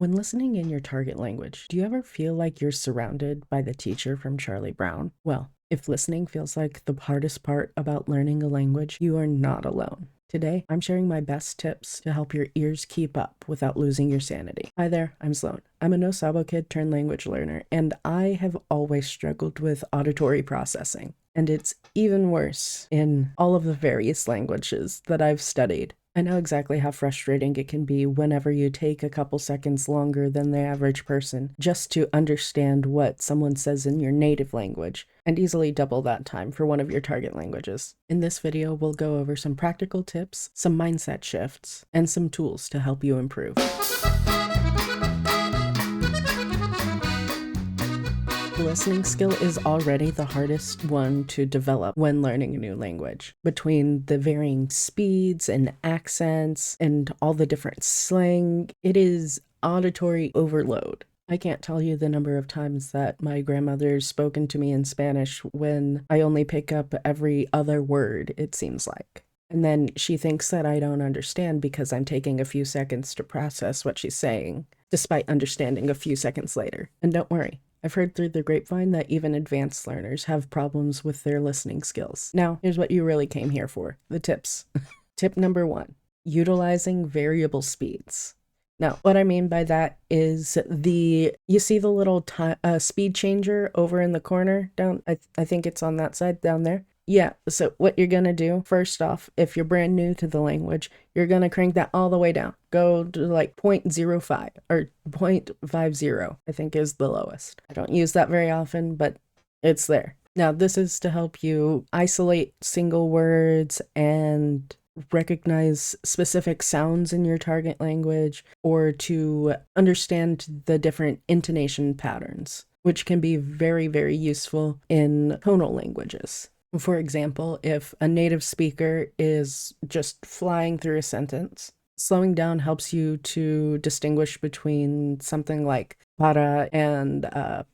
When listening in your target language, do you ever feel like you're surrounded by the teacher from Charlie Brown? Well, if listening feels like the hardest part about learning a language, you are not alone. Today, I'm sharing my best tips to help your ears keep up without losing your sanity. Hi there, I'm Sloan. I'm a no sabo kid turned language learner, and I have always struggled with auditory processing. And it's even worse in all of the various languages that I've studied. I know exactly how frustrating it can be whenever you take a couple seconds longer than the average person just to understand what someone says in your native language, and easily double that time for one of your target languages. In this video, we'll go over some practical tips, some mindset shifts, and some tools to help you improve. The listening skill is already the hardest one to develop when learning a new language. Between the varying speeds and accents and all the different slang, it is auditory overload. I can't tell you the number of times that my grandmother's spoken to me in Spanish when I only pick up every other word, it seems like. And then she thinks that I don't understand because I'm taking a few seconds to process what she's saying, despite understanding a few seconds later. And don't worry, I've heard through the grapevine that even advanced learners have problems with their listening skills. Now, here's what you really came here for, the tips. Tip number 1, utilizing variable speeds. Now, what I mean by that is you see the little speed changer over in the corner down, I think it's on that side down there. Yeah, so what you're going to do, first off, if you're brand new to the language, you're going to crank that all the way down. Go to like 0.05 or 0.50, I think is the lowest. I don't use that very often, but it's there. Now, this is to help you isolate single words and recognize specific sounds in your target language, or to understand the different intonation patterns, which can be very, very useful in tonal languages. For example, if a native speaker is just flying through a sentence, slowing down helps you to distinguish between something like para and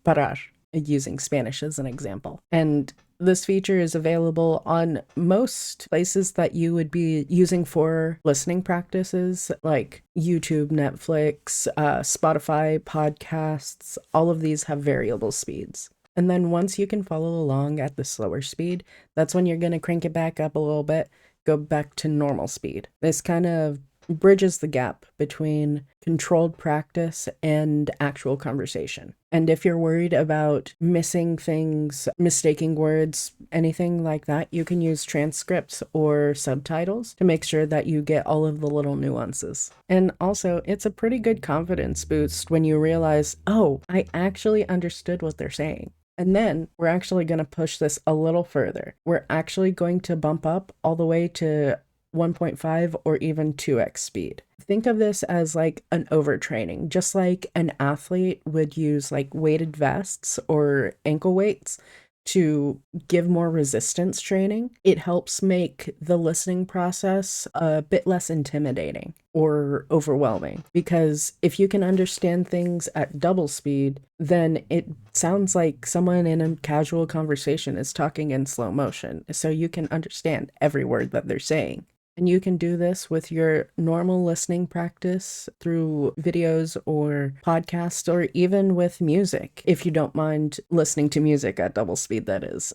parar, using Spanish as an example. And this feature is available on most places that you would be using for listening practices, like YouTube, Netflix, Spotify, podcasts. All of these have variable speeds. And then once you can follow along at the slower speed, that's when you're going to crank it back up a little bit, go back to normal speed. This kind of bridges the gap between controlled practice and actual conversation. And if you're worried about missing things, mistaking words, anything like that, you can use transcripts or subtitles to make sure that you get all of the little nuances. And also, it's a pretty good confidence boost when you realize, oh, I actually understood what they're saying. And then we're actually going to push this a little further. We're actually going to bump up all the way to 1.5 or even 2x speed. Think of this as like an overtraining, just like an athlete would use like weighted vests or ankle weights to give more resistance training. It helps make the listening process a bit less intimidating or overwhelming, because if you can understand things at double speed, then it sounds like someone in a casual conversation is talking in slow motion, so you can understand every word that they're saying. And you can do this with your normal listening practice through videos or podcasts, or even with music, if you don't mind listening to music at double speed, that is.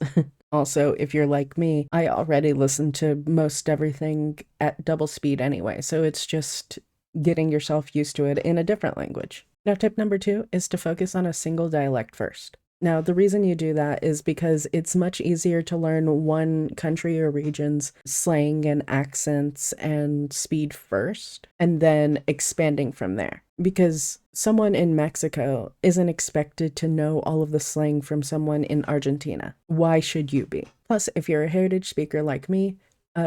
Also, if you're like me, I already listen to most everything at double speed anyway, so it's just getting yourself used to it in a different language. Now, tip number 2 is to focus on a single dialect first. Now, the reason you do that is because it's much easier to learn one country or region's slang and accents and speed first, and then expanding from there. Because someone in Mexico isn't expected to know all of the slang from someone in Argentina. Why should you be? Plus, if you're a heritage speaker like me,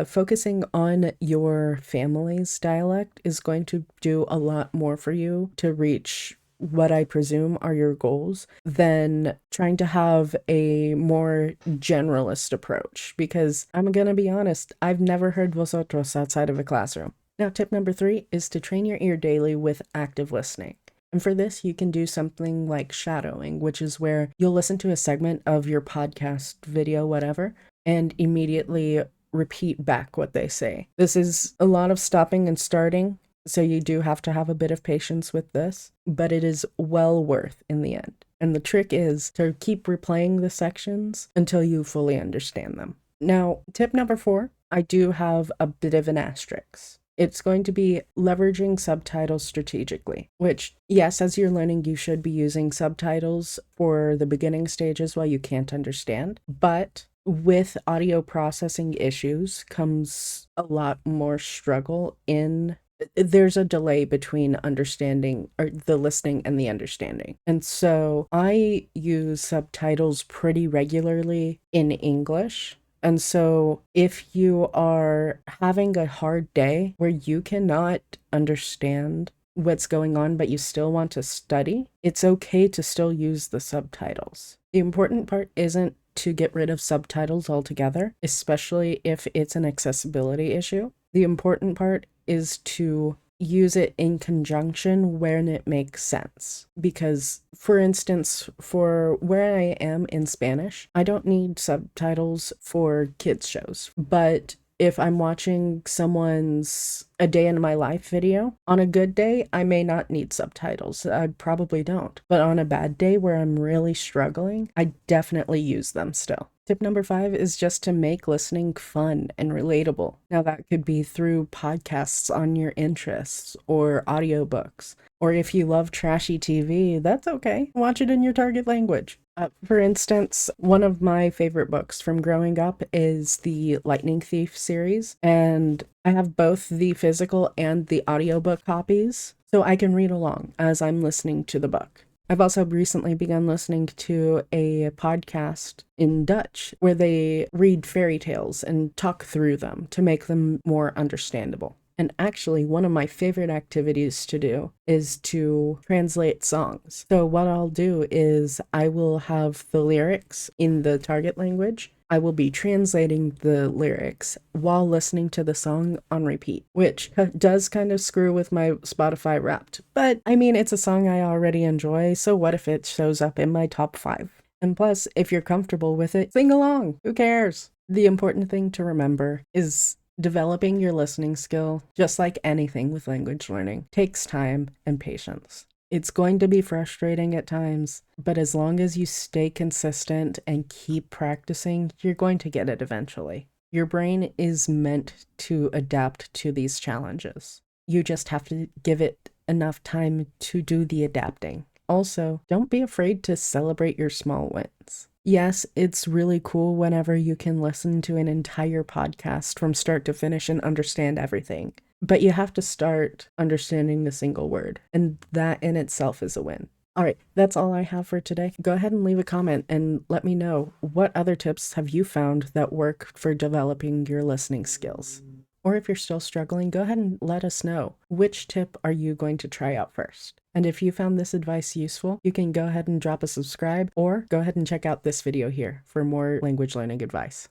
focusing on your family's dialect is going to do a lot more for you to reach what I presume are your goals than trying to have a more generalist approach, because I'm gonna be honest, I've never heard vosotros outside of a classroom. Now, tip number 3 is to train your ear daily with active listening. And for this, you can do something like shadowing, which is where you'll listen to a segment of your podcast, video, whatever, and immediately repeat back what they say. This is a lot of stopping and starting, So you do have to have a bit of patience with this, but it is well worth in the end. And the trick is to keep replaying the sections until you fully understand them. Now, tip number 4, I do have a bit of an asterisk. It's going to be leveraging subtitles strategically, which, yes, as you're learning, you should be using subtitles for the beginning stages while you can't understand. But with audio processing issues comes a lot more struggle in there's a delay between understanding or the listening and the understanding. And so I use subtitles pretty regularly in English. And so if you are having a hard day where you cannot understand what's going on, but you still want to study, it's okay to still use the subtitles. The important part isn't to get rid of subtitles altogether, especially if it's an accessibility issue. The important part is to use it in conjunction when it makes sense. Because, for instance, for where I am in Spanish, I don't need subtitles for kids' shows. But if I'm watching someone's a day in my life video, on a good day, I may not need subtitles. I probably don't. But on a bad day where I'm really struggling, I definitely use them still. Tip number 5 is just to make listening fun and relatable. Now, that could be through podcasts on your interests or audiobooks. Or if you love trashy TV, that's okay. Watch it in your target language. For instance, one of my favorite books from growing up is the Lightning Thief series, and I have both the physical and the audiobook copies, so I can read along as I'm listening to the book. I've also recently begun listening to a podcast in Dutch where they read fairy tales and talk through them to make them more understandable. And actually, one of my favorite activities to do is to translate songs. So what I'll do is I will have the lyrics in the target language. I will be translating the lyrics while listening to the song on repeat, which does kind of screw with my Spotify Wrapped. But I mean, it's a song I already enjoy, so what if it shows up in my top 5? And plus, if you're comfortable with it, sing along. Who cares? The important thing to remember is developing your listening skill, just like anything with language learning, takes time and patience. It's going to be frustrating at times, but as long as you stay consistent and keep practicing, you're going to get it eventually. Your brain is meant to adapt to these challenges. You just have to give it enough time to do the adapting. Also, don't be afraid to celebrate your small wins. Yes, it's really cool whenever you can listen to an entire podcast from start to finish and understand everything. But you have to start understanding the single word, and that in itself is a win. All right, that's all I have for today. Go ahead and leave a comment and let me know what other tips have you found that work for developing your listening skills. Or if you're still struggling, go ahead and let us know. Which tip are you going to try out first? And if you found this advice useful, you can go ahead and drop a subscribe or go ahead and check out this video here for more language learning advice.